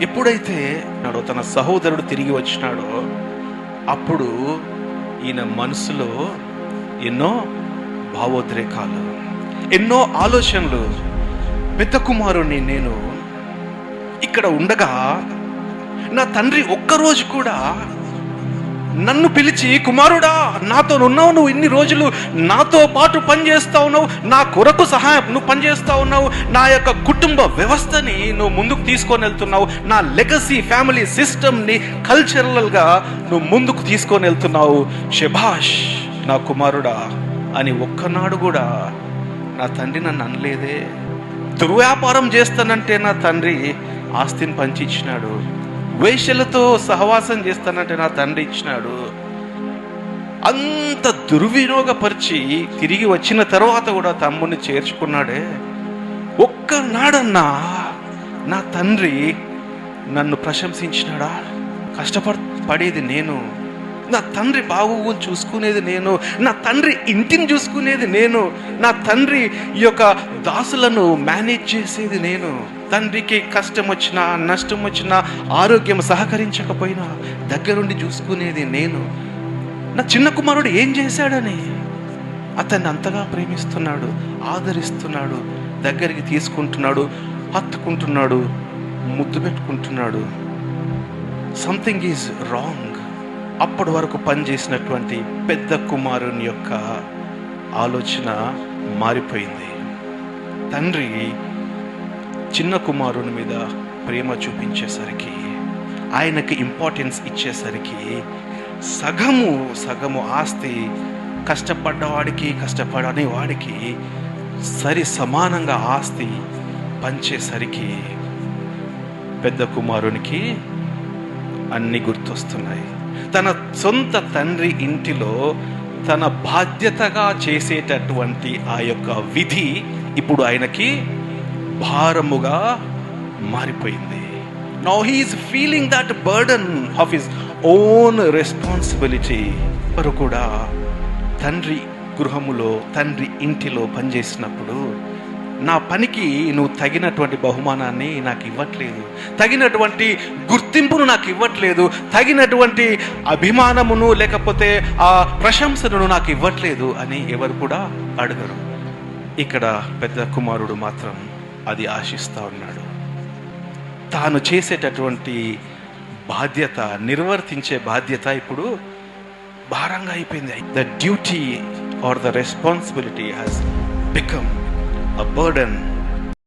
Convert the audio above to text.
ఎప్పుడైతే తన సహోదరుడు తిరిగి వచ్చినాడో అప్పుడు ఈయన మనసులో ఎన్నో భావోద్రేకాలు, ఎన్నో ఆలోచనలు. పెద్ద కుమారుణ్ణి నేను ఇక్కడ ఉండగా నా తండ్రి ఒక్కరోజు కూడా నన్ను పిలిచి, కుమారుడా నాతో ఉన్నావు, నువ్వు ఇన్ని రోజులు నాతో పాటు పనిచేస్తా ఉన్నావు, నా కొరకు సహాయం నువ్వు పనిచేస్తా ఉన్నావు, నా యొక్క కుటుంబ వ్యవస్థని నువ్వు ముందుకు తీసుకొని వెళ్తున్నావు, నా లెగసీ ఫ్యామిలీ సిస్టమ్ని కల్చరల్గా నువ్వు ముందుకు తీసుకొని వెళ్తున్నావు, శభాష్ నా కుమారుడా అని ఒక్కనాడు కూడా నా తండ్రి నన్ను అనలేదే. దుర్వ్యాపారం చేస్తానంటే నా తండ్రి ఆస్తిని పంచి ఇచ్చినాడు, వేశ్యలతో సహవాసం చేస్తానంటే నా తండ్రి ఇచ్చినాడు. అంత దుర్వినియోగపరిచి తిరిగి వచ్చిన తర్వాత కూడా తమ్ముడిని చేర్చుకున్నాడే. ఒక్కనాడన్నా నా తండ్రి నన్ను ప్రశంసించినాడా? కష్టపడేది నేను, నా తండ్రి బాగోగులు చూసుకునేది నేను, నా తండ్రి ఇంటిని చూసుకునేది నేను, నా తండ్రి ఈ యొక్క దాసులను మేనేజ్ చేసేది నేను. తండ్రికి కష్టం వచ్చినా నష్టం వచ్చినా ఆరోగ్యం సహకరించకపోయినా దగ్గరుండి చూసుకునేది నేను. నా చిన్న కుమారుడు ఏం చేశాడని అతన్ని అంతగా ప్రేమిస్తున్నాడు, ఆదరిస్తున్నాడు, దగ్గరికి తీసుకుంటున్నాడు, హత్తుకుంటున్నాడు, ముద్దు పెట్టుకుంటున్నాడు. Something is wrong. అప్పటి వరకు పనిచేసినటువంటి పెద్ద కుమారుని యొక్క ఆలోచన మారిపోయింది. తండ్రి చిన్న కుమారుని మీద ప్రేమ చూపించేసరికి, ఆయనకి ఇంపార్టెన్స్ ఇచ్చేసరికి సగము ఆస్తి కష్టపడ్డవాడికి కష్టపడని వాడికి సరి సమానంగా ఆస్తి పంచేసరికి పెద్ద కుమారునికి అన్ని గుర్తొస్తున్నాయి. తన సొంత తండ్రి ఇంటిలో తన బాధ్యతగా చేసేటటువంటి ఆ యొక్క విధి ఇప్పుడు ఆయనకి భారముగా మారిపోయింది. Now he is feeling that burden of his own responsibility. వారు కూడా తండ్రి గృహములో, తండ్రి ఇంటిలో పనిచేసినప్పుడు నా పనికి నువ్వు తగినటువంటి బహుమానాన్ని నాకు ఇవ్వట్లేదు, తగినటువంటి గుర్తింపును నాకు ఇవ్వట్లేదు, తగినటువంటి అభిమానమును లేకపోతే ఆ ప్రశంసను నాకు ఇవ్వట్లేదు అని ఎవరు కూడా అడగరు. ఇక్కడ పెద్ద కుమారుడు మాత్రం అది ఆశిస్తూ ఉన్నాడు. తాను చేసేటటువంటి బాధ్యత, నిర్వర్తించే బాధ్యత ఇప్పుడు భారంగా అయిపోయింది. The duty or the responsibility has become a burden